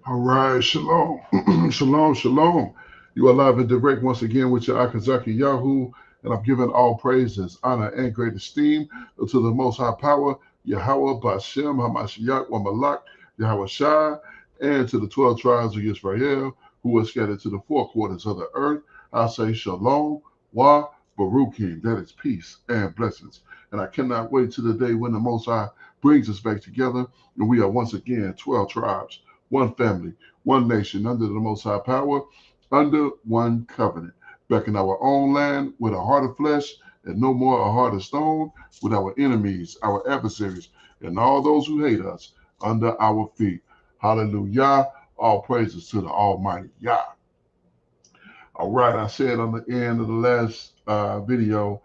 All right, shalom, shalom, shalom. You are live and direct once again with your Akazaki Yahoo, and I'm giving all praises, honor, and great esteem to the Most High Power, Yahweh, Bashem, Hamashiach, Wamalak, Yahweh Shai, and to the 12 tribes of Israel who are scattered to the four quarters of the earth. I say shalom, wa, baruchim, that is peace and blessings. And I cannot wait to the day when the Most High brings us back together, and we are once again 12 tribes, one family, one nation, under the Most High power, under one covenant, back in our own land with a heart of flesh and no more a heart of stone, with our enemies, our adversaries, and all those who hate us under our feet. Hallelujah. All praises to the Almighty Yah. All right, I said on the end of the last video,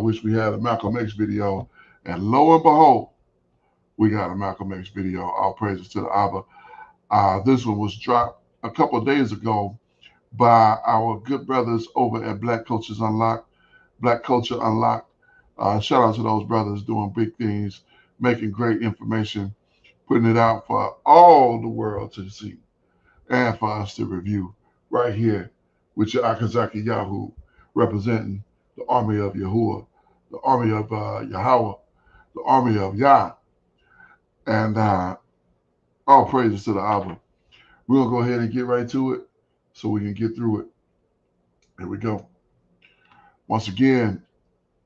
which we had a Malcolm X video, and lo and behold, we got a Malcolm X video. All praises to the Abba. This one was dropped a couple of days ago by our good brothers over at Black Cultures Unlocked, Black Culture Unlocked. Shout out to those brothers doing big things, making great information, putting it out for all the world to see and for us to review right here with your Akazaki Yahoo, representing the army of Yahuwah, the army of Yahweh, the army of Yah, and all praises to the Abba. We're going to go ahead and get right to it so we can get through it. Here we go. Once again,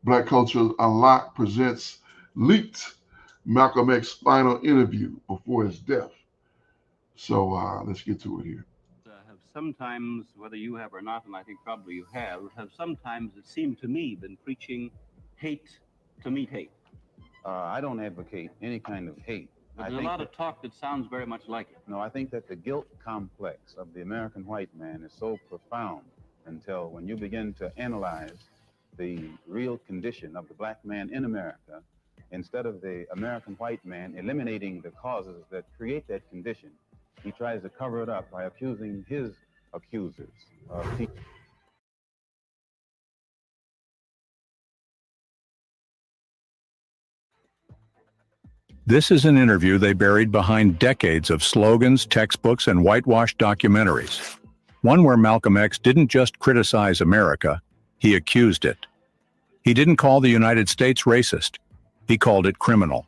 Black Culture Unlocked presents leaked Malcolm X final interview before his death. So let's get to it here. Have sometimes, whether you have or not, and I think probably you have sometimes, it seemed to me, been preaching hate to meet hate. I don't advocate any kind of hate. But there's a lot of talk that sounds very much like it. No, I think that the guilt complex of the American white man is so profound until when you begin to analyze the real condition of the black man in America, instead of the American white man eliminating the causes that create that condition, he tries to cover it up by accusing his accusers of This is an interview they buried behind decades of slogans, textbooks, and whitewashed documentaries. One where Malcolm X didn't just criticize America, he accused it. He didn't call the United States racist. He called it criminal.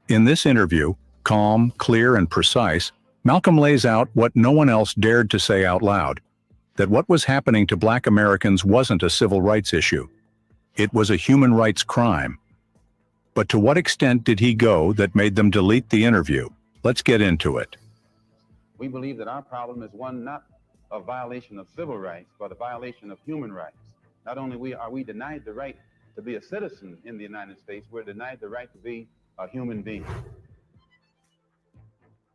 In this interview, calm, clear, and precise, Malcolm lays out what no one else dared to say out loud, that what was happening to Black Americans wasn't a civil rights issue. It was a human rights crime. But to what extent did he go that made them delete the interview? Let's get into it. We believe that our problem is one not a violation of civil rights, but a violation of human rights. Not only are we denied the right to be a citizen in the United States, we're denied the right to be a human being.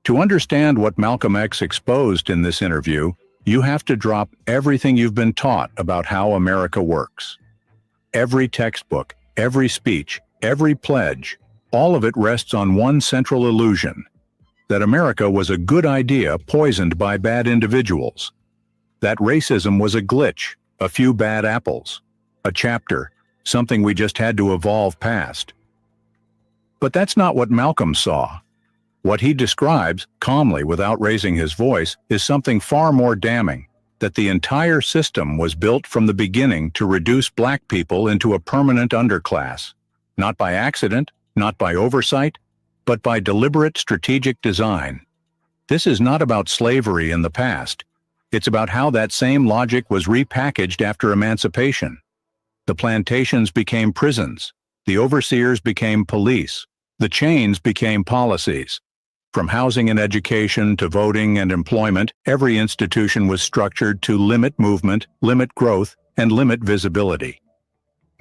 To understand what Malcolm X exposed in this interview, you have to drop everything you've been taught about how America works. Every textbook, every speech, every pledge, all of it rests on one central illusion, that America was a good idea poisoned by bad individuals, that racism was a glitch, a few bad apples, a chapter, something we just had to evolve past. But that's not what Malcolm saw. What he describes, calmly without raising his voice, is something far more damning, that the entire system was built from the beginning to reduce Black people into a permanent underclass. Not by accident, not by oversight, but by deliberate strategic design. This is not about slavery in the past. It's about how that same logic was repackaged after emancipation. The plantations became prisons. The overseers became police. The chains became policies. From housing and education to voting and employment, every institution was structured to limit movement, limit growth, and limit visibility.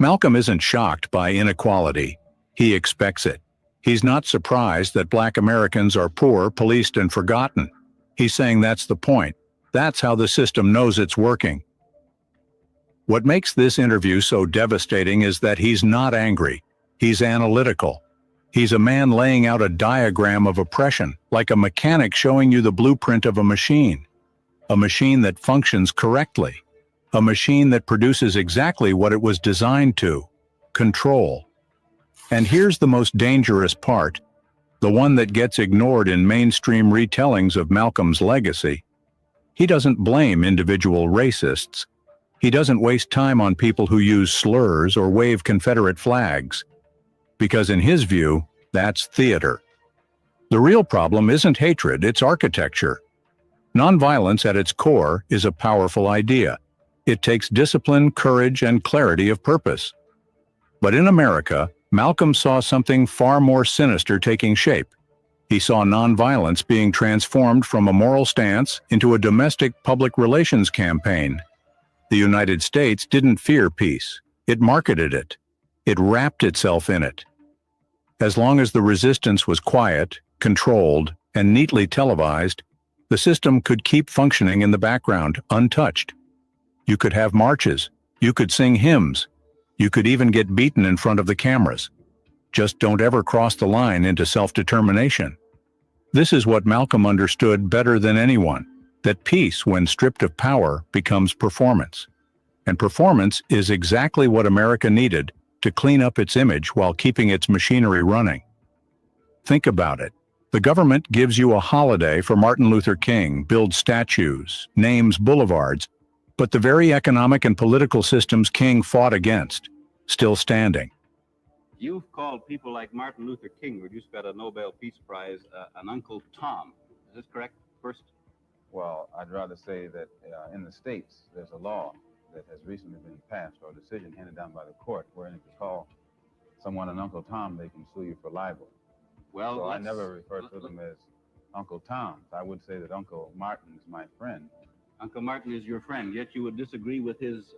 Malcolm isn't shocked by inequality. He expects it. He's not surprised that Black Americans are poor, policed, and forgotten. He's saying that's the point. That's how the system knows it's working. What makes this interview so devastating is that he's not angry. He's analytical. He's a man laying out a diagram of oppression, like a mechanic showing you the blueprint of a machine that functions correctly. A machine that produces exactly what it was designed to: control. And here's the most dangerous part. the one that gets ignored in mainstream retellings of Malcolm's legacy. He doesn't blame individual racists. He doesn't waste time on people who use slurs or wave Confederate flags, because in his view, that's theater. The real problem isn't hatred, it's architecture. Nonviolence at its core is a powerful idea. It takes discipline, courage, and clarity of purpose. But in America, Malcolm saw something far more sinister taking shape. He saw nonviolence being transformed from a moral stance into a domestic public relations campaign. The United States didn't fear peace. It marketed it. It wrapped itself in it. As long as the resistance was quiet, controlled, and neatly televised, the system could keep functioning in the background, untouched. You could have marches. You could sing hymns. You could even get beaten in front of the cameras. Just don't ever cross the line into self-determination. This is what Malcolm understood better than anyone, that peace, when stripped of power, becomes performance. And performance is exactly what America needed to clean up its image while keeping its machinery running. Think about it. The government gives you a holiday for Martin Luther King, builds statues, names boulevards, but the very economic and political systems King fought against, still standing. You've called people like Martin Luther King, who just got a Nobel Peace Prize, an Uncle Tom. Is this correct, first? Well, I'd rather say that in the States, there's a law that has recently been passed, or a decision handed down by the court, wherein if you call someone an Uncle Tom, they can sue you for libel. Well, so I never refer to them as Uncle Toms. I would say that Uncle Martin is my friend. Uncle Martin is your friend, yet you would disagree with his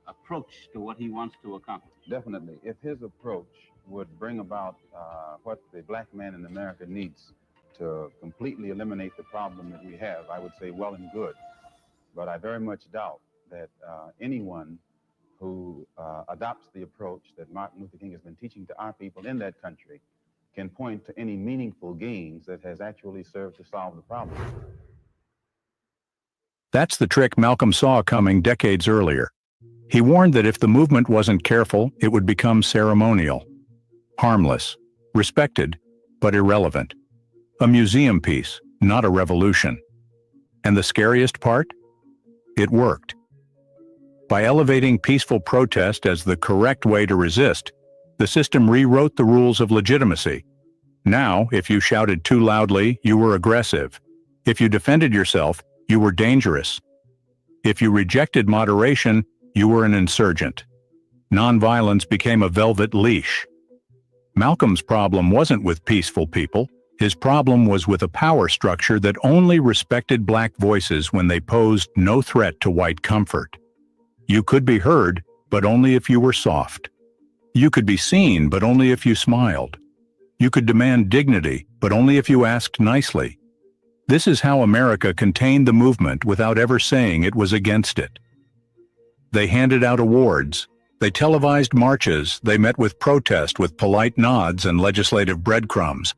approach to what he wants to accomplish. Definitely. If his approach would bring about what the black man in America needs to completely eliminate the problem that we have, I would say well and good. But I very much doubt that anyone who adopts the approach that Martin Luther King has been teaching to our people in that country can point to any meaningful gains that has actually served to solve the problem. That's the trick Malcolm saw coming decades earlier. He warned that if the movement wasn't careful, it would become ceremonial, harmless, respected, but irrelevant. A museum piece, not a revolution. And the scariest part? It worked. By elevating peaceful protest as the correct way to resist, the system rewrote the rules of legitimacy. Now, if you shouted too loudly, you were aggressive. If you defended yourself, you were dangerous. If you rejected moderation, you were an insurgent. Nonviolence became a velvet leash. Malcolm's problem wasn't with peaceful people. His problem was with a power structure that only respected black voices when they posed no threat to white comfort. You could be heard, but only if you were soft. You could be seen, but only if you smiled. You could demand dignity, but only if you asked nicely. This is how America contained the movement without ever saying it was against it. They handed out awards. They televised marches. They met with protest with polite nods and legislative breadcrumbs.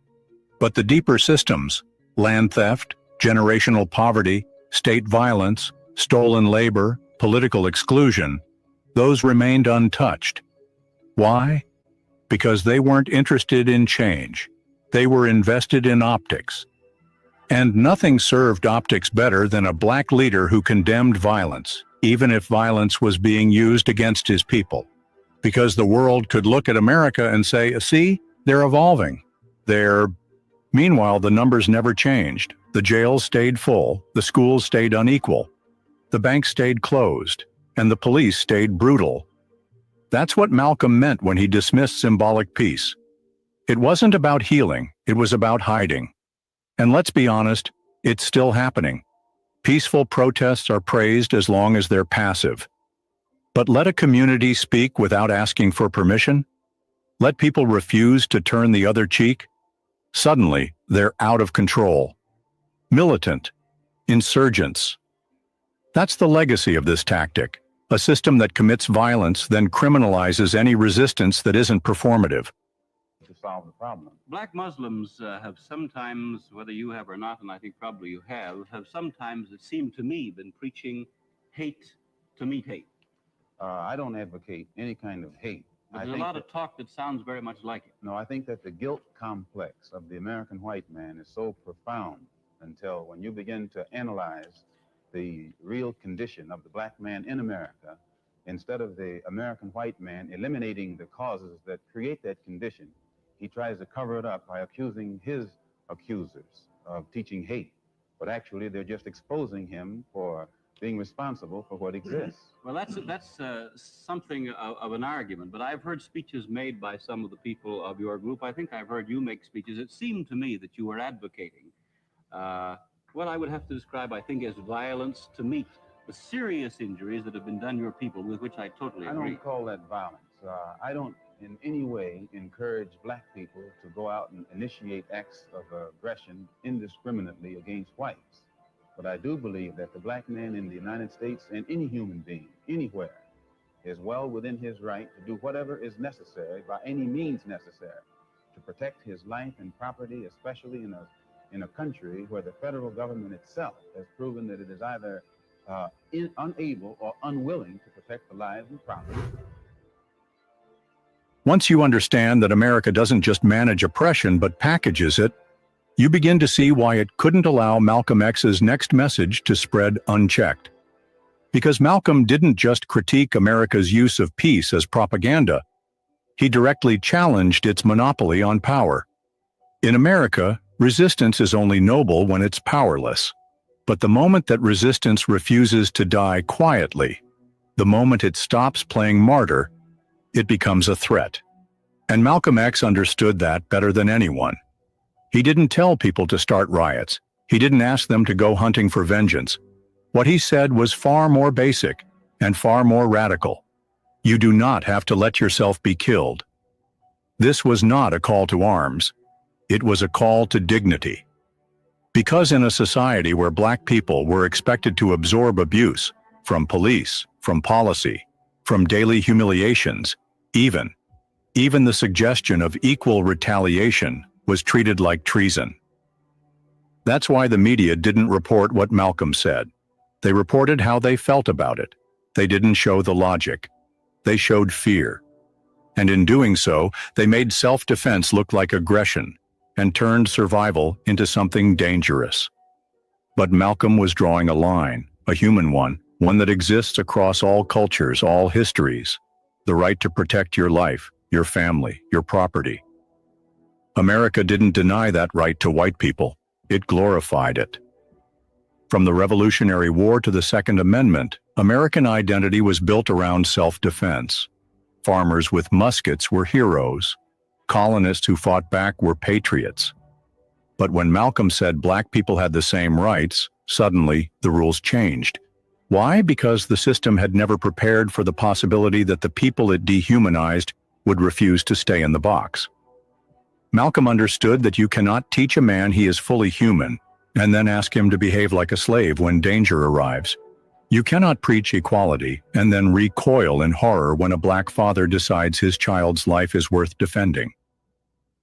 But the deeper systems, land theft, generational poverty, state violence, stolen labor, political exclusion, those remained untouched. Why? Because they weren't interested in change. They were invested in optics. And nothing served optics better than a black leader who condemned violence, even if violence was being used against his people. Because the world could look at America and say, see, they're evolving. Meanwhile, the numbers never changed. The jails stayed full, the schools stayed unequal, the banks stayed closed, and the police stayed brutal. That's what Malcolm meant when he dismissed symbolic peace. It wasn't about healing, it was about hiding. And let's be honest, it's still happening. Peaceful protests are praised as long as they're passive. But let a community speak without asking for permission? Let people refuse to turn the other cheek? Suddenly, they're out of control. Militant. Insurgents. That's the legacy of this tactic, a system that commits violence, then criminalizes any resistance that isn't performative. To solve the problem. Black Muslims have sometimes, whether you have or not, and I think probably you have sometimes, it seemed to me, been preaching hate to meet hate. I don't advocate any kind of hate But I there's a think lot of talk that sounds very much like it. No, I think that the guilt complex of the American white man is so profound until when you begin to analyze the real condition of the black man in America, instead of the American white man eliminating the causes that create that condition, he tries to cover it up by accusing his accusers of teaching hate. But actually, they're just exposing him for being responsible for what exists. Well, that's something of an argument, but I've heard speeches made by some of the people of your group. I think I've heard you make speeches. It seemed to me that you were advocating what I would have to describe, I think, as violence to meet the serious injuries that have been done your people, with which I totally agree. I don't call that violence. I don't in any way encourage black people to go out and initiate acts of aggression indiscriminately against whites. But I do believe that the black man in the United States and any human being, anywhere, is well within his right to do whatever is necessary, by any means necessary, to protect his life and property, especially in a country where the federal government itself has proven that it is either unable or unwilling to protect the lives and property. Once you understand that America doesn't just manage oppression but packages it, you begin to see why it couldn't allow Malcolm X's next message to spread unchecked. Because Malcolm didn't just critique America's use of peace as propaganda, he directly challenged its monopoly on power. In America, resistance is only noble when it's powerless. But the moment that resistance refuses to die quietly, the moment it stops playing martyr, it becomes a threat. And Malcolm X understood that better than anyone. He didn't tell people to start riots. He didn't ask them to go hunting for vengeance. What he said was far more basic and far more radical. You do not have to let yourself be killed. This was not a call to arms. It was a call to dignity. Because in a society where black people were expected to absorb abuse from police, from policy, from daily humiliations, even the suggestion of equal retaliation was treated like treason. That's why the media didn't report what Malcolm said. They reported how they felt about it. They didn't show the logic. They showed fear. And in doing so, they made self-defense look like aggression and turned survival into something dangerous. But Malcolm was drawing a line, a human one that exists across all cultures, all histories. The right to protect your life, your family, your property. America didn't deny that right to white people. It glorified it. From the Revolutionary War to the Second Amendment, American identity was built around self-defense. Farmers with muskets were heroes. Colonists who fought back were patriots. But when Malcolm said black people had the same rights, suddenly the rules changed. Why? Because the system had never prepared for the possibility that the people it dehumanized would refuse to stay in the box. Malcolm understood that you cannot teach a man he is fully human and then ask him to behave like a slave when danger arrives. You cannot preach equality and then recoil in horror when a black father decides his child's life is worth defending.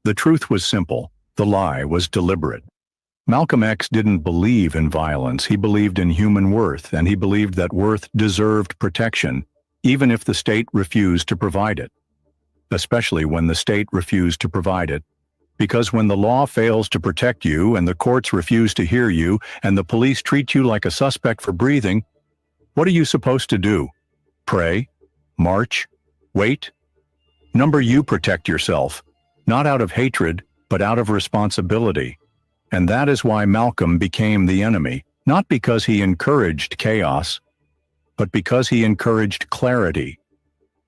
The truth was simple. The lie was deliberate. Malcolm X didn't believe in violence. He believed in human worth, and he believed that worth deserved protection, even if the state refused to provide it. Especially when the state refused to provide it. Because when the law fails to protect you and the courts refuse to hear you and the police treat you like a suspect for breathing, what are you supposed to do? Pray? March? Wait? You protect yourself, not out of hatred, but out of responsibility. And that is why Malcolm became the enemy, not because he encouraged chaos, but because he encouraged clarity,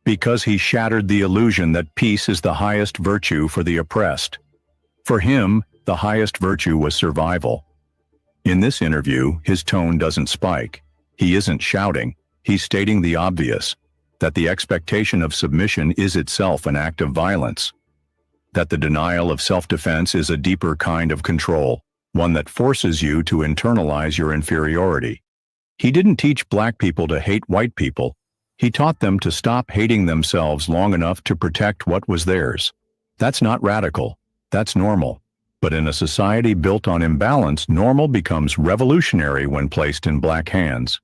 because he shattered the illusion that peace is the highest virtue for the oppressed. For him, the highest virtue was survival. In this interview, his tone doesn't spike. He isn't shouting. He's stating the obvious, that the expectation of submission is itself an act of violence, that the denial of self-defense is a deeper kind of control, one that forces you to internalize your inferiority. He didn't teach black people to hate white people. He taught them to stop hating themselves long enough to protect what was theirs. That's not radical. That's normal. But in a society built on imbalance, normal becomes revolutionary when placed in black hands.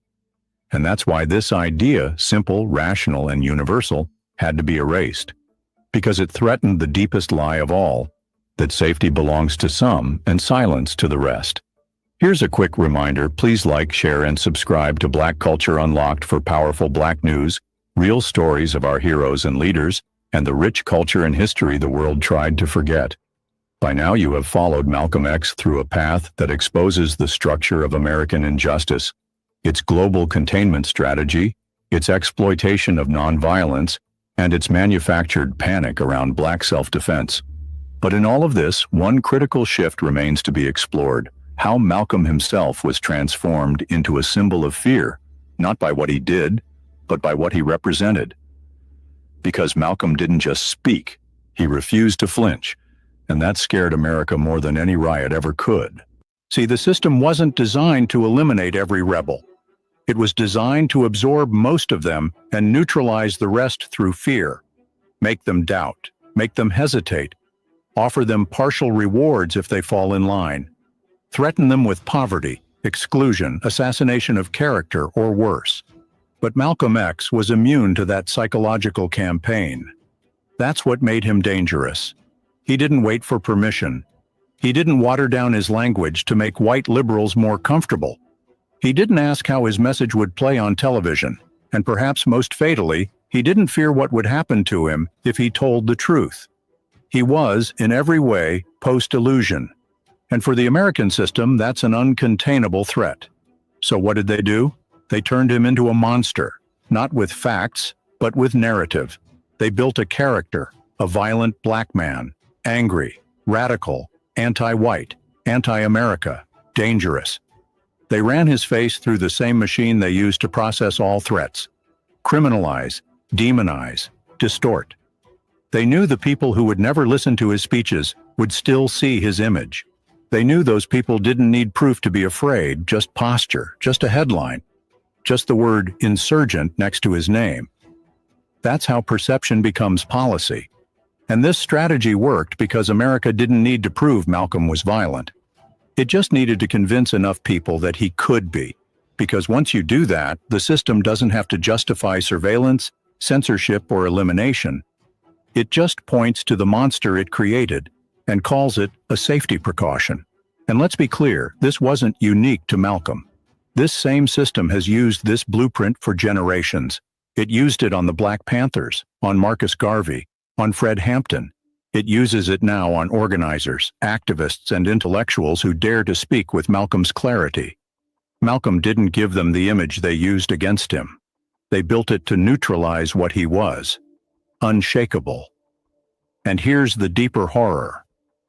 And that's why this idea, simple, rational, and universal, had to be erased. because it threatened the deepest lie of all, that safety belongs to some and silence to the rest. Here's a quick reminder, please like, share, and subscribe to Black Culture Unlocked for powerful Black news, real stories of our heroes and leaders, and the rich culture and history the world tried to forget. By now you have followed Malcolm X through a path that exposes the structure of American injustice, its global containment strategy, its exploitation of nonviolence, and its manufactured panic around Black self-defense. But in all of this, one critical shift remains to be explored: how Malcolm himself was transformed into a symbol of fear, not by what he did, but by what he represented. Because Malcolm didn't just speak, he refused to flinch, and that scared America more than any riot ever could. See, the system wasn't designed to eliminate every rebel. It was designed to absorb most of them and neutralize the rest through fear, make them doubt, make them hesitate, offer them partial rewards if they fall in line, threaten them with poverty, exclusion, assassination of character, or worse. But Malcolm X was immune to that psychological campaign. That's what made him dangerous. He didn't wait for permission. He didn't water down his language to make white liberals more comfortable. He didn't ask how his message would play on television, and perhaps most fatally, he didn't fear what would happen to him if he told the truth. He was, in every way, post-illusion. And for the American system, that's an uncontainable threat. So what did they do? They turned him into a monster, not with facts, but with narrative. They built a character, a violent Black man, angry, radical, anti-white, anti-America, dangerous. They ran his face through the same machine they used to process all threats: criminalize, demonize, distort. They knew the people who would never listen to his speeches would still see his image. They knew those people didn't need proof to be afraid, just posture, just a headline, just the word insurgent next to his name. That's how perception becomes policy. And this strategy worked because America didn't need to prove Malcolm was violent. It just needed to convince enough people that he could be. Because once you do that, the system doesn't have to justify surveillance, censorship, or elimination. It just points to the monster it created and calls it a safety precaution. And let's be clear, this wasn't unique to Malcolm. This same system has used this blueprint for generations. It used it on the Black Panthers, on Marcus Garvey, on Fred Hampton. It uses it now on organizers, activists, and intellectuals who dare to speak with Malcolm's clarity. Malcolm didn't give them the image they used against him. They built it to neutralize what he was: unshakable. And here's the deeper horror.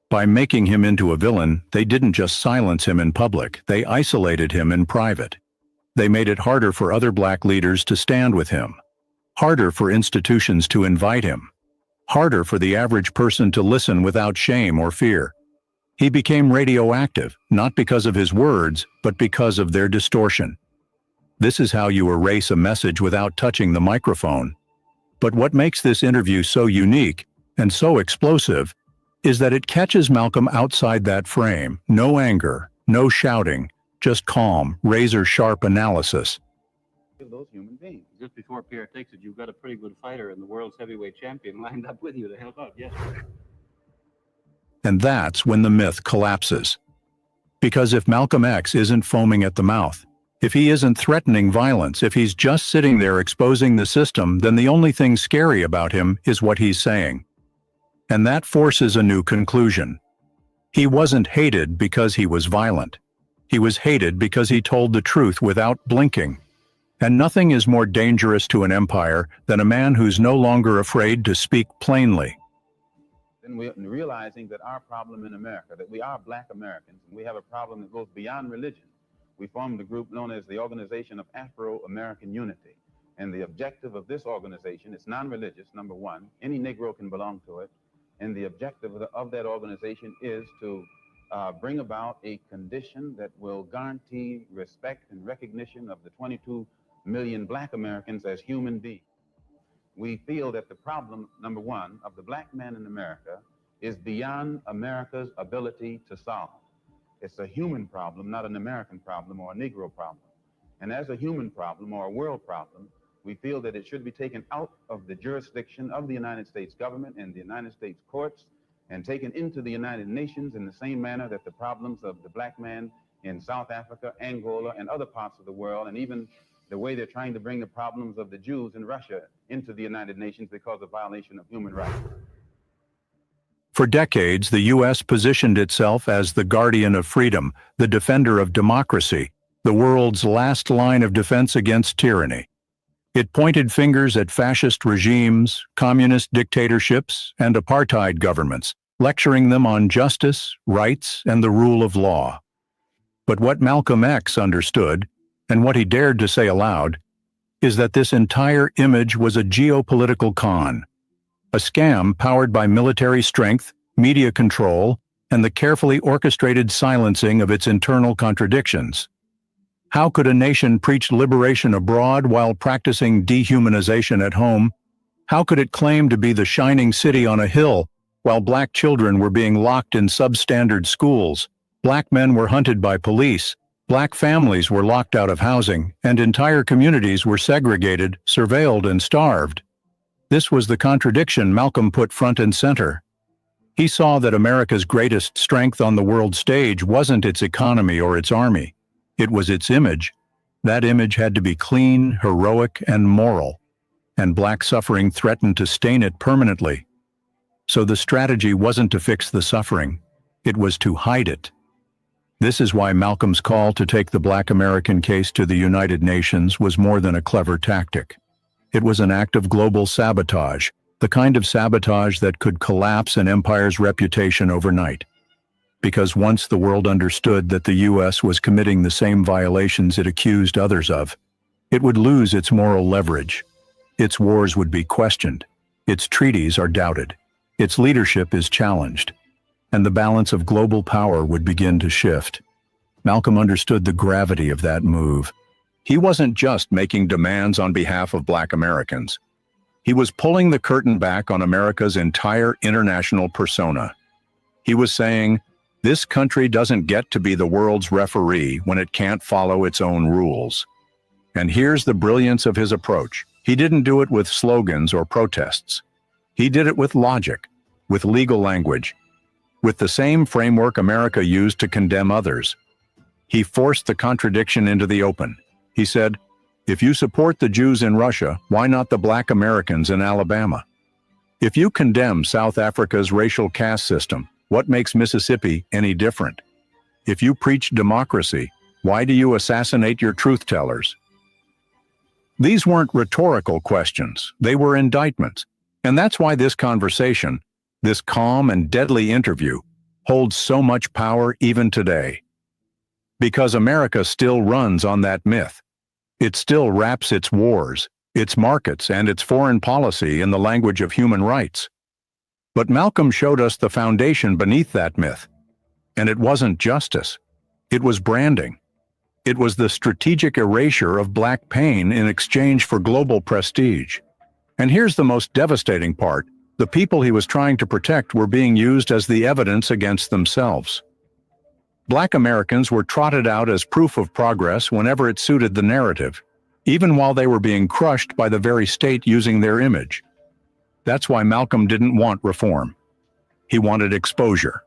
By making him into a villain, they didn't just silence him in public, they isolated him in private. They made it harder for other Black leaders to stand with him, harder for institutions to invite him, harder for the average person to listen without shame or fear. He became radioactive, not because of his words, but because of their distortion. This is how you erase a message without touching the microphone. But what makes this interview so unique and so explosive is that it catches Malcolm outside that frame. No anger, no shouting, just calm, razor-sharp analysis. Those human beings. Just before Pierre takes it, you've got a pretty good fighter and the world's heavyweight champion lined up with you to help out. Yes. And that's when the myth collapses. Because if Malcolm X isn't foaming at the mouth, if he isn't threatening violence, if he's just sitting there exposing the system, then the only thing scary about him is what he's saying. And that forces a new conclusion. He wasn't hated because he was violent. He was hated because he told the truth without blinking. And nothing is more dangerous to an empire than a man who's no longer afraid to speak plainly. Then we're realizing that our problem in America, that we are Black Americans, and we have a problem that goes beyond religion. We formed a group known as the Organization of Afro-American Unity. And the objective of this organization is non-religious, number one. Any Negro can belong to it. And the objective of that organization is to bring about a condition that will guarantee respect and recognition of the 22 million Black Americans as human beings. We feel that the problem, number one, of the Black man in America is beyond America's ability to solve. It's a human problem, not an American problem or a Negro problem. And as a human problem or a world problem, We feel that it should be taken out of the jurisdiction of the United States government and the United States courts and taken into the United Nations in the same manner that the problems of the black man in South Africa, Angola, and other parts of the world, and even the way they're trying to bring the problems of the Jews in Russia into the United Nations because of violation of human rights. For decades, the U.S. positioned itself as the guardian of freedom, the defender of democracy, the world's last line of defense against tyranny. It pointed fingers at fascist regimes, communist dictatorships, and apartheid governments, lecturing them on justice, rights, and the rule of law. But what Malcolm X understood, and what he dared to say aloud, is that this entire image was a geopolitical con, a scam powered by military strength, media control, and the carefully orchestrated silencing of its internal contradictions. How could a nation preach liberation abroad while practicing dehumanization at home? How could it claim to be the shining city on a hill while black children were being locked in substandard schools, black men were hunted by police, black families were locked out of housing, and entire communities were segregated, surveilled, and starved? This was the contradiction Malcolm put front and center. He saw that America's greatest strength on the world stage wasn't its economy or its army. It was its image. That image had to be clean, heroic, and moral, and black suffering threatened to stain it permanently. So the strategy wasn't to fix the suffering, it was to hide it. This is why Malcolm's call to take the Black American case to the United Nations was more than a clever tactic. It was an act of global sabotage, the kind of sabotage that could collapse an empire's reputation overnight. Because once the world understood that the U.S. was committing the same violations it accused others of, it would lose its moral leverage. Its wars would be questioned, its treaties are doubted, its leadership is challenged, and the balance of global power would begin to shift. Malcolm understood the gravity of that move. He wasn't just making demands on behalf of Black Americans. He was pulling the curtain back on America's entire international persona. He was saying, this country doesn't get to be the world's referee when it can't follow its own rules. And here's the brilliance of his approach. He didn't do it with slogans or protests. He did it with logic, with legal language, with the same framework America used to condemn others. He forced the contradiction into the open. He said, if you support the Jews in Russia, why not the Black Americans in Alabama? If you condemn South Africa's racial caste system, what makes Mississippi any different? If you preach democracy, why do you assassinate your truth-tellers? These weren't rhetorical questions, they were indictments. And that's why this conversation, this calm and deadly interview, holds so much power even today. Because America still runs on that myth. It still wraps its wars, its markets, and its foreign policy in the language of human rights. But Malcolm showed us the foundation beneath that myth. And it wasn't justice. It was branding. It was the strategic erasure of Black pain in exchange for global prestige. And here's the most devastating part. The people he was trying to protect were being used as the evidence against themselves. Black Americans were trotted out as proof of progress whenever it suited the narrative, even while they were being crushed by the very state using their image. That's why Malcolm didn't want reform. He wanted exposure.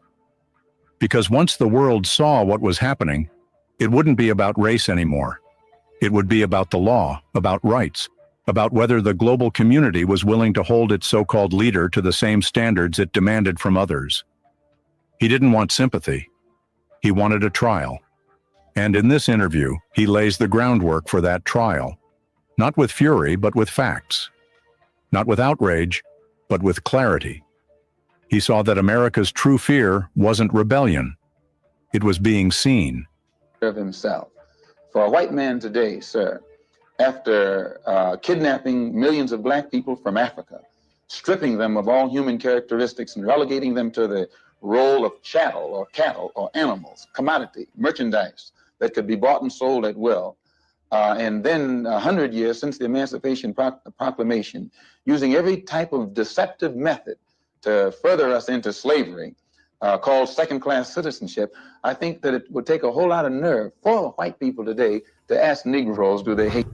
Because once the world saw what was happening, it wouldn't be about race anymore. It would be about the law, about rights, about whether the global community was willing to hold its so-called leader to the same standards it demanded from others. He didn't want sympathy. He wanted a trial. And in this interview, he lays the groundwork for that trial. Not with fury, but with facts. Not with outrage, but with clarity. He saw that America's true fear wasn't rebellion. It was being seen. Of himself. For a white man today, sir, after kidnapping millions of Black people from Africa, stripping them of all human characteristics and relegating them to the role of chattel or cattle or animals, commodity, merchandise that could be bought and sold at will, and then 100 years since the Emancipation Proclamation, using every type of deceptive method to further us into slavery, called second-class citizenship, I think that it would take a whole lot of nerve for white people today to ask Negroes, do they hate?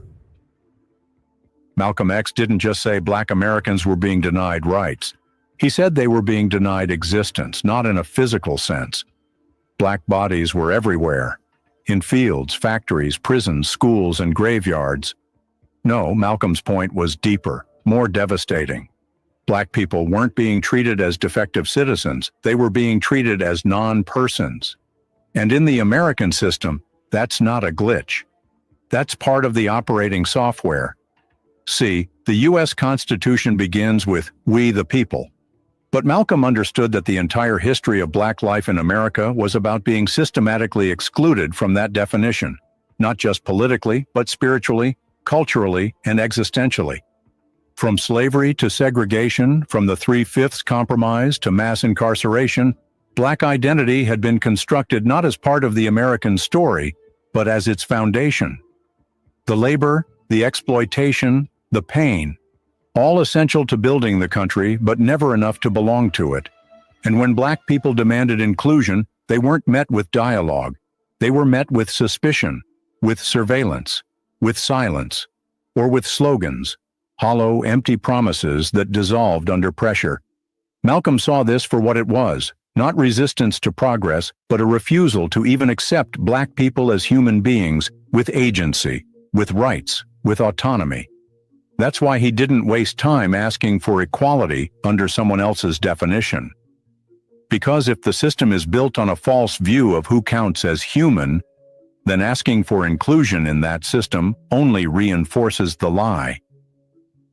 Malcolm X didn't just say Black Americans were being denied rights. He said they were being denied existence, not in a physical sense. Black bodies were everywhere, in fields, factories, prisons, schools, and graveyards. No, Malcolm's point was deeper, more devastating. Black people weren't being treated as defective citizens, they were being treated as non-persons. And in the American system, that's not a glitch. That's part of the operating software. See, the U.S. Constitution begins with "we the people." But Malcolm understood that the entire history of Black life in America was about being systematically excluded from that definition, not just politically, but spiritually, culturally, and existentially. From slavery to segregation, from the 3/5 compromise to mass incarceration, Black identity had been constructed not as part of the American story, but as its foundation. The labor, the exploitation, the pain, all essential to building the country, but never enough to belong to it. And when Black people demanded inclusion, they weren't met with dialogue. They were met with suspicion, with surveillance, with silence, or with slogans, hollow, empty promises that dissolved under pressure. Malcolm saw this for what it was, not resistance to progress, but a refusal to even accept Black people as human beings with agency, with rights, with autonomy. That's why he didn't waste time asking for equality under someone else's definition. Because if the system is built on a false view of who counts as human, then asking for inclusion in that system only reinforces the lie.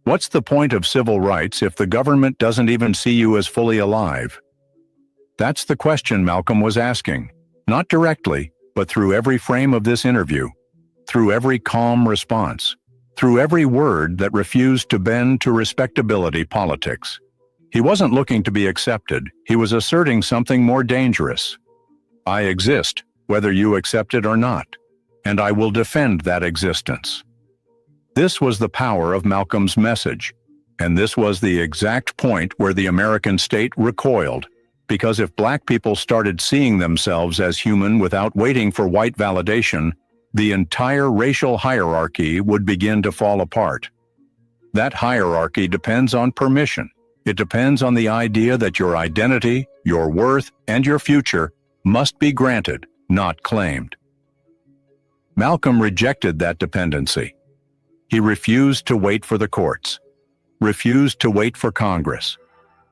What's the point of civil rights if the government doesn't even see you as fully alive? That's the question Malcolm was asking, not directly, but through every frame of this interview, through every calm response, through every word that refused to bend to respectability politics. He wasn't looking to be accepted, he was asserting something more dangerous. I exist, whether you accept it or not, and I will defend that existence. This was the power of Malcolm's message, and this was the exact point where the American state recoiled, because if Black people started seeing themselves as human without waiting for white validation, the entire racial hierarchy would begin to fall apart. That hierarchy depends on permission. It depends on the idea that your identity, your worth, and your future must be granted, not claimed. Malcolm rejected that dependency. He refused to wait for the courts, refused to wait for Congress,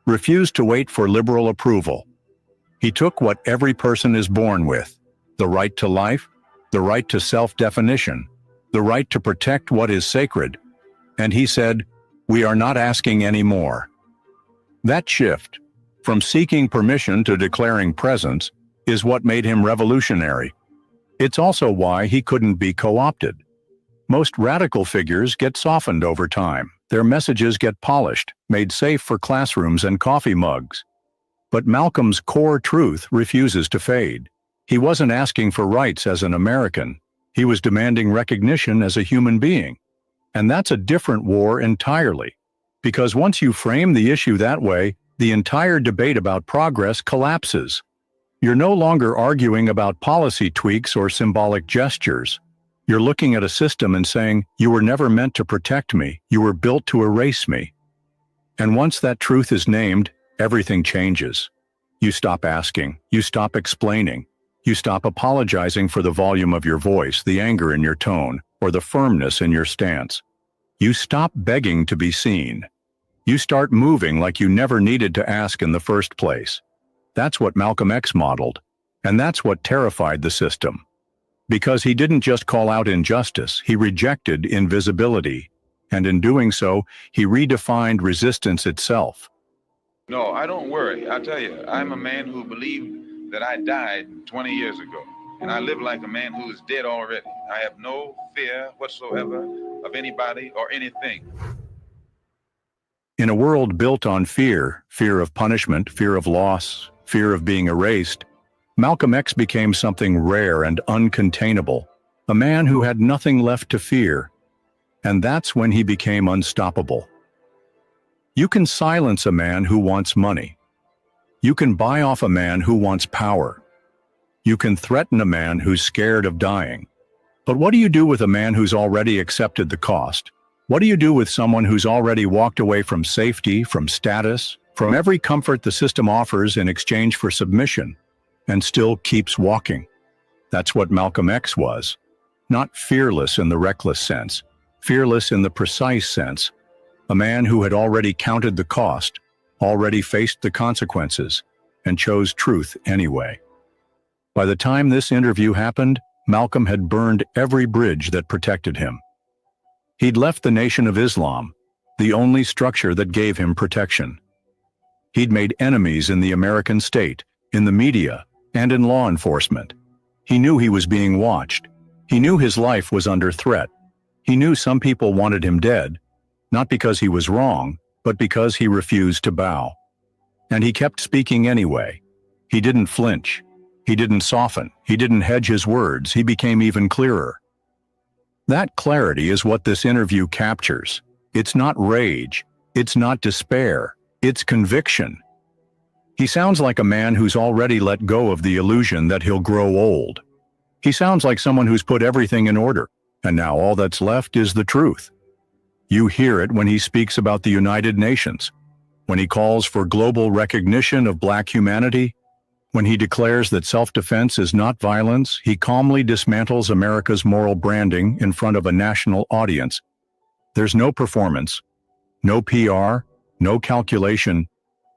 refused to wait for liberal approval. He took what every person is born with, the right to life, the right to self-definition, the right to protect what is sacred, and he said, "We are not asking any more." That shift, from seeking permission to declaring presence, is what made him revolutionary. It's also why he couldn't be co-opted. Most radical figures get softened over time. Their messages get polished, made safe for classrooms and coffee mugs. But Malcolm's core truth refuses to fade. He wasn't asking for rights as an American. He was demanding recognition as a human being. And that's a different war entirely. Because once you frame the issue that way, the entire debate about progress collapses. You're no longer arguing about policy tweaks or symbolic gestures. You're looking at a system and saying, "You were never meant to protect me. You were built to erase me." And once that truth is named, everything changes. You stop asking. You stop explaining. You stop apologizing for the volume of your voice, the anger in your tone, or the firmness in your stance. You stop begging to be seen. You start moving like you never needed to ask in the first place. That's what Malcolm X modeled, and that's what terrified the system. Because he didn't just call out injustice, he rejected invisibility, and in doing so, he redefined resistance itself. No, I don't worry. I tell you, I'm a man who believed that I died 20 years ago, and I live like a man who is dead already. I have no fear whatsoever of anybody or anything. In a world built on fear, fear of punishment, fear of loss, fear of being erased, Malcolm X became something rare and uncontainable, a man who had nothing left to fear. And that's when he became unstoppable. You can silence a man who wants money. You can buy off a man who wants power. You can threaten a man who's scared of dying. But what do you do with a man who's already accepted the cost? What do you do with someone who's already walked away from safety, from status, from every comfort the system offers in exchange for submission, and still keeps walking? That's what Malcolm X was. Not fearless in the reckless sense, fearless in the precise sense. A man who had already counted the cost, already faced the consequences, and chose truth anyway. By the time this interview happened, Malcolm had burned every bridge that protected him. He'd left the Nation of Islam, the only structure that gave him protection. He'd made enemies in the American state, in the media, and in law enforcement. He knew he was being watched. He knew his life was under threat. He knew some people wanted him dead, not because he was wrong, but because he refused to bow. And he kept speaking anyway. He didn't flinch. He didn't soften. He didn't hedge his words. He became even clearer. That clarity is what this interview captures. It's not rage. It's not despair. It's conviction. He sounds like a man who's already let go of the illusion that he'll grow old. He sounds like someone who's put everything in order, and now all that's left is the truth. You hear it when he speaks about the United Nations, when he calls for global recognition of Black humanity, when he declares that self-defense is not violence. He calmly dismantles America's moral branding in front of a national audience. There's no performance, no PR, no calculation,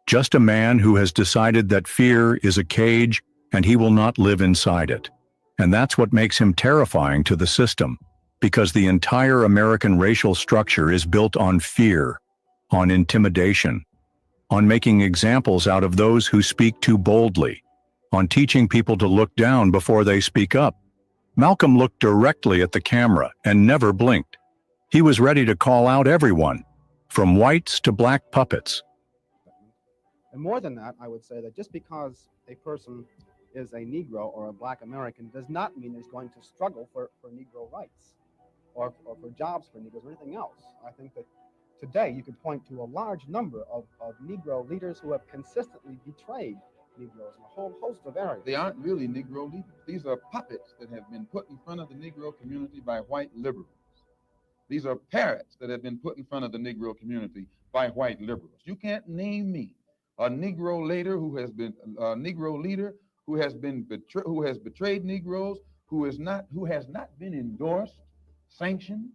just a man who has decided that fear is a cage and he will not live inside it. And that's what makes him terrifying to the system, because the entire American racial structure is built on fear, on intimidation, on making examples out of those who speak too boldly, on teaching people to look down before they speak up. Malcolm looked directly at the camera and never blinked. He was ready to call out everyone, from whites to black puppets. And more than that, I would say that just because a person is a Negro or a Black American does not mean he's going to struggle for Negro rights or for jobs for Negroes or anything else. I think that today you could point to a large number of Negro leaders who have consistently betrayed Negroes in a whole host of areas. They aren't really Negro leaders. These are puppets that have been put in front of the Negro community by white liberals. These are parrots that have been put in front of the Negro community by white liberals. You can't name me a Negro leader who has been betrayed Negroes, who has not been endorsed, sanctioned,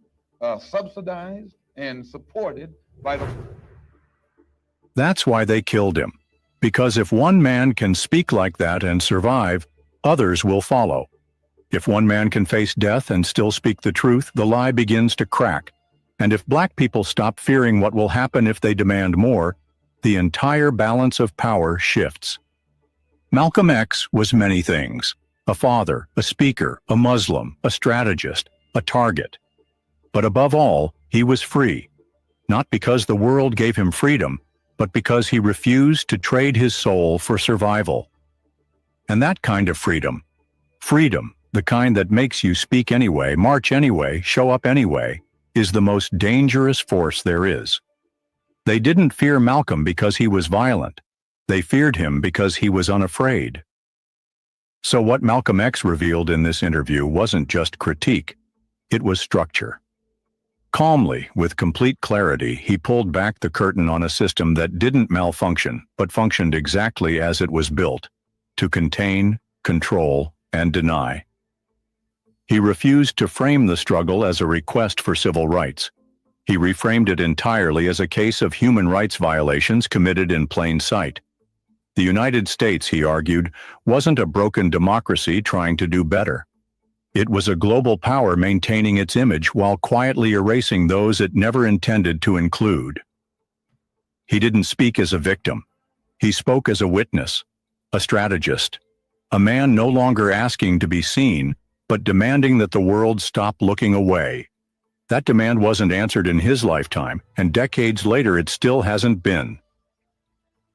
subsidized, and supported by the. That's why they killed him. Because if one man can speak like that and survive, others will follow. If one man can face death and still speak the truth, the lie begins to crack. And if Black people stop fearing what will happen if they demand more, the entire balance of power shifts. Malcolm X was many things: a father, a speaker, a Muslim, a strategist, a target. But above all, he was free. Not because the world gave him freedom, but because he refused to trade his soul for survival. And that kind of freedom, the kind that makes you speak anyway, march anyway, show up anyway, is the most dangerous force there is. They didn't fear Malcolm because he was violent. They feared him because he was unafraid. So what Malcolm X revealed in this interview wasn't just critique, it was structure. Calmly, with complete clarity, he pulled back the curtain on a system that didn't malfunction, but functioned exactly as it was built, to contain, control, and deny. He refused to frame the struggle as a request for civil rights. He reframed it entirely as a case of human rights violations committed in plain sight. The United States, he argued, wasn't a broken democracy trying to do better. It was a global power maintaining its image while quietly erasing those it never intended to include. He didn't speak as a victim. He spoke as a witness, a strategist, a man no longer asking to be seen, but demanding that the world stop looking away. That demand wasn't answered in his lifetime, and decades later it still hasn't been.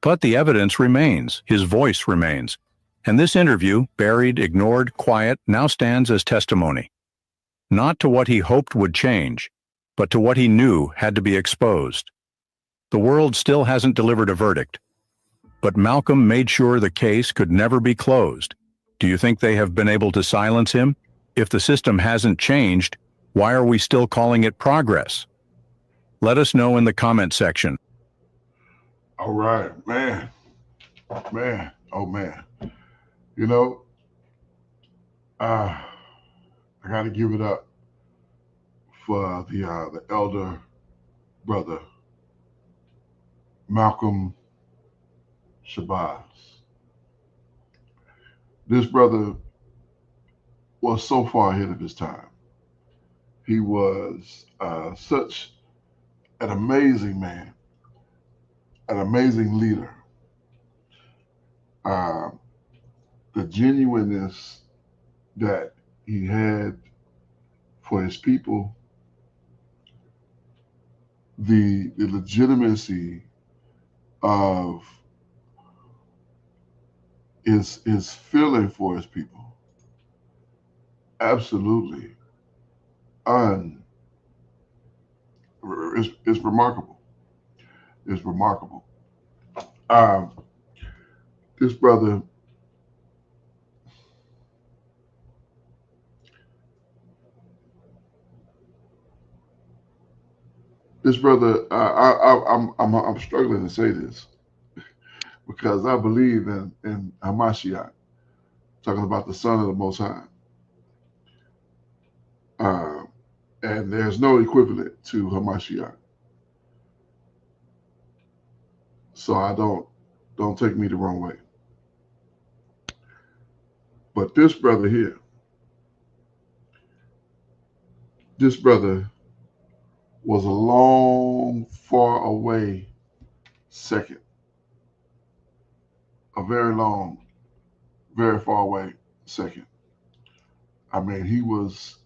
But the evidence remains, his voice remains. And this interview, buried, ignored, quiet, now stands as testimony. Not to what he hoped would change, but to what he knew had to be exposed. The world still hasn't delivered a verdict, but Malcolm made sure the case could never be closed. Do you think they have been able to silence him? If the system hasn't changed, why are we still calling it progress? Let us know in the comment section. All right, man. Oh man. You know, I got to give it up for the elder brother Malcolm Shabazz. This brother was so far ahead of his time. He was such an amazing man, an amazing leader. The genuineness that he had for his people, the legitimacy of his feeling for his people, absolutely it's remarkable. It's remarkable. This brother, I'm struggling to say this because I believe in Hamashiach, talking about the Son of the Most High. And there's no equivalent to Hamashiach. So I don't take me the wrong way. But this brother here, this brother was a long, far away second. A very long, very far away second. I mean, he was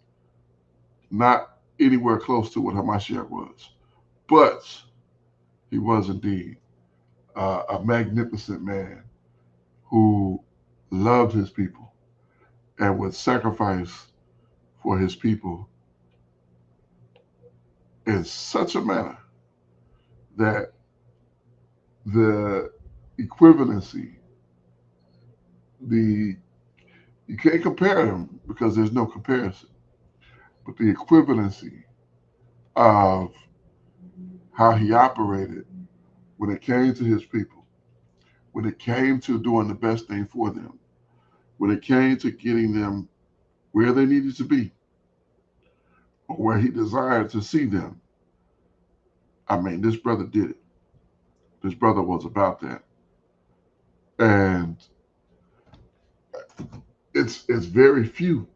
not anywhere close to what Hamashiach was, but he was indeed a magnificent man who loved his people and would sacrifice for his people in such a manner that the equivalency, you can't compare him because there's no comparison, but the equivalency of how he operated when it came to his people, when it came to doing the best thing for them, when it came to getting them where they needed to be, or where he desired to see them. I mean, this brother did it. This brother was about that. And it's very few.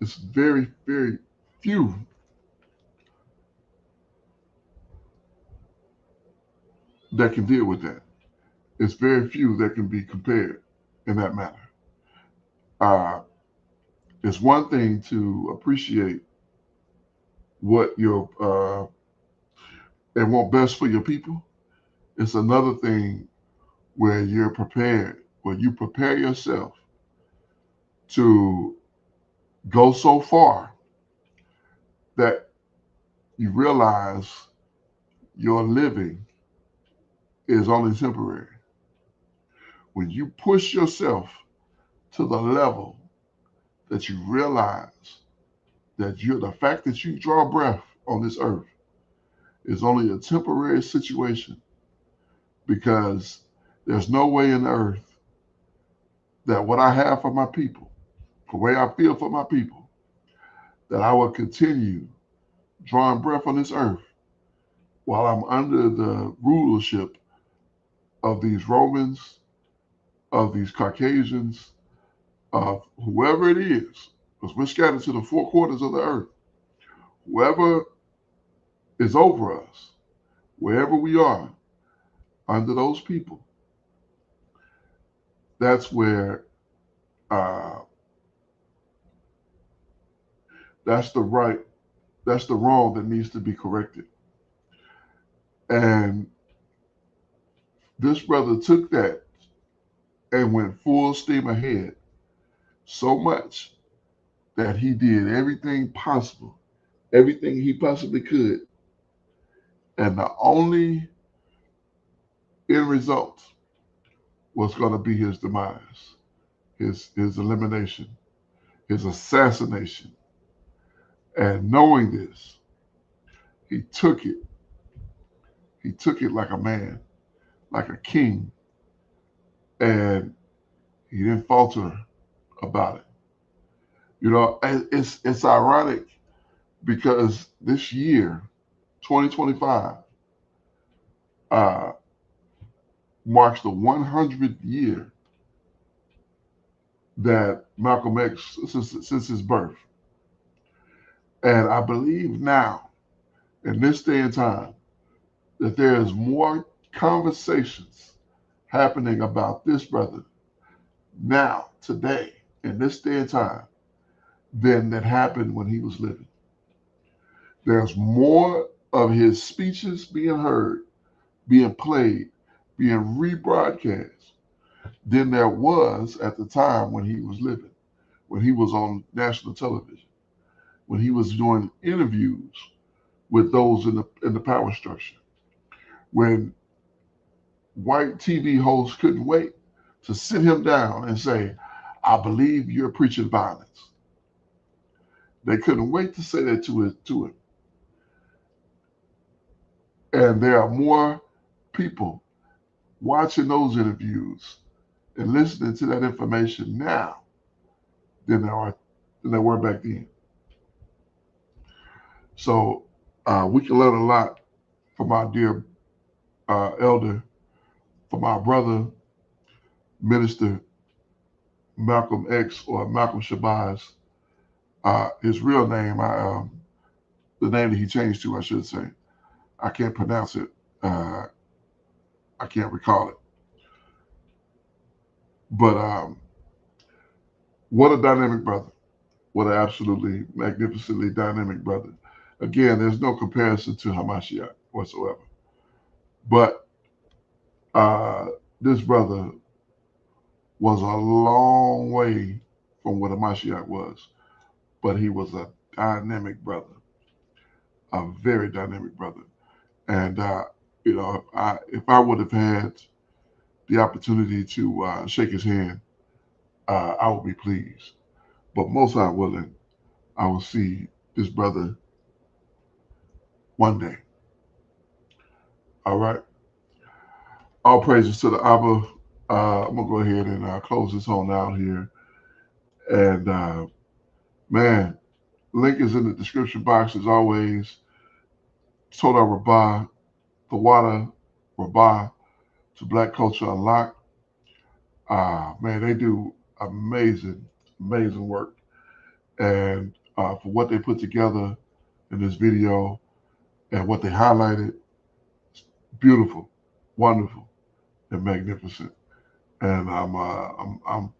It's very, very few that can deal with that. It's very few that can be compared in that manner. It's one thing to appreciate what and want best for your people. It's another thing where you're prepared, where you prepare yourself to go so far that you realize your living is only temporary. When you push yourself to the level that you realize that the fact that you draw breath on this earth is only a temporary situation, because there's no way in the earth that what I have for my people, the way I feel for my people, that I will continue drawing breath on this earth while I'm under the rulership of these Romans, of these Caucasians, of whoever it is, because we're scattered to the four quarters of the earth. Whoever is over us, wherever we are, under those people, that's where that's the wrong that needs to be corrected. And this brother took that and went full steam ahead, so much that he did everything possible, everything he possibly could. And the only end result was going to be his demise, his elimination, his assassination. And knowing this, he took it. He took it like a man, like a king, and he didn't falter about it. You know, and it's ironic because this year, 2025, marks the 100th year that Malcolm X, since his birth. And I believe now, in this day and time, that there is more conversations happening about this brother now, today, in this day and time, than that happened when he was living. There's more of his speeches being heard, being played, being rebroadcast than there was at the time when he was living, when he was on national television, when he was doing interviews with those in the power structure, when white TV hosts couldn't wait to sit him down and say, I believe you're preaching violence. They couldn't wait to say that to him. And there are more people watching those interviews and listening to that information now than there were back then. So we can learn a lot from our dear elder, from our brother, Minister Malcolm X, or Malcolm Shabazz. His real name, the name that he changed to, I should say. I can't pronounce it. I can't recall it. But what a dynamic brother. What an absolutely magnificently dynamic brother. Again, there's no comparison to Hamashiach whatsoever. But this brother was a long way from what Hamashiach was. But he was a dynamic brother. A very dynamic brother. And, you know, if I would have had the opportunity to shake his hand, I would be pleased. But most I'm willing, I will see this brother one day. All right. All praises to the Abba. I'm going to go ahead and close this on out here. And, man, link is in the description box as always. Toda Rabbah, the water, Rabbah, to Black Culture Unlocked. Man, they do amazing work. And for what they put together in this video and what they highlighted, it's beautiful, wonderful, and magnificent. And I'm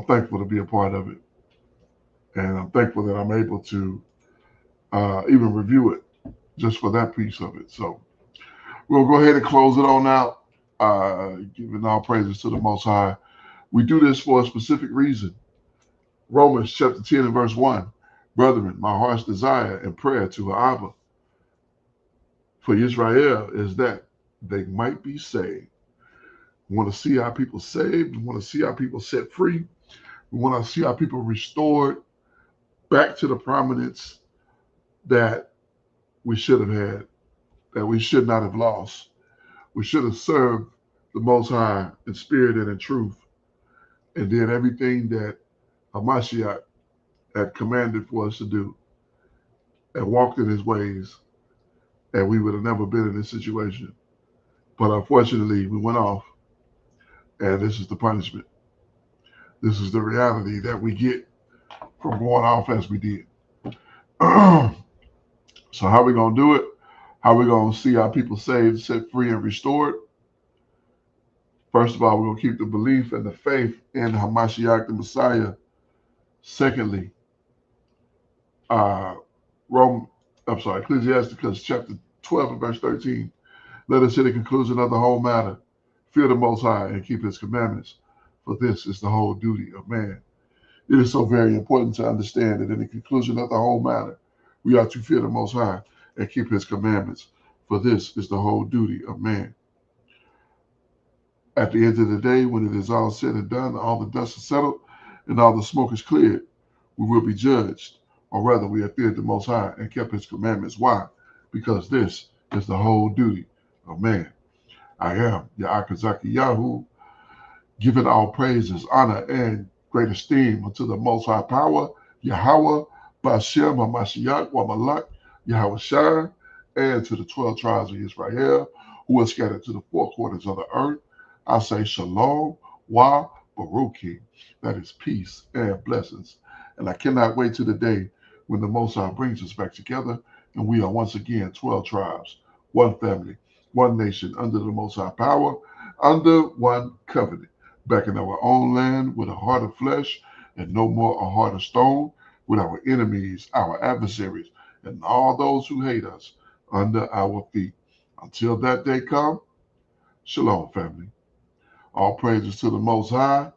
thankful to be a part of it. And I'm thankful that I'm able to even review it just for that piece of it. So we'll go ahead and close it on out, giving all praises to the Most High. We do this for a specific reason. Romans chapter 10 and verse 1. Brethren, my heart's desire and prayer to Abba for Israel is that they might be saved. We want to see our people saved. We want to see our people set free. We want to see our people restored back to the prominence that we should have had, that we should not have lost. We should have served the Most High in spirit and in truth, and did everything that Hamashiach had commanded for us to do, and walked in his ways, and we would have never been in this situation. But unfortunately, we went off, and this is the punishment. This is the reality that we get from going off as we did. So how are we going to do it? How are we going to see our people saved, set free, and restored? First of all, we're going to keep the belief and the faith in Hamashiach the Messiah. Secondly, Ecclesiasticus chapter 12 and verse 13. Let us hear the conclusion of the whole matter. Fear the Most High and keep his commandments, for this is the whole duty of man. It is so very important to understand that in the conclusion of the whole matter, we are to fear the Most High and keep his commandments, for this is the whole duty of man. At the end of the day, when it is all said and done, all the dust is settled, and all the smoke is cleared, we will be judged, or rather we have feared the Most High and kept his commandments. Why? because this is the whole duty of man. I am Yaakazaki Yahu, giving all praises, honor, and great esteem unto the Most High Power, Yahweh, Bashem, Hamashiach, Wamalak, Yahweh Shai, and to the 12 tribes of Israel who are scattered to the four corners of the earth. I say Shalom, Wa, Baruchi, that is peace and blessings. And I cannot wait to the day when the Most High brings us back together and we are once again 12 tribes, one family, one nation, under the Most High Power, under one covenant, back in our own land with a heart of flesh and no more a heart of stone, with our enemies, our adversaries, and all those who hate us under our feet. Until that day come, Shalom, family. All praises to the Most High.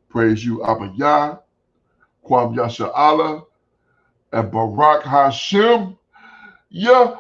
Praise you, Abba Yah, Kwam Yasha Allah, and Barak Hashem Yahweh.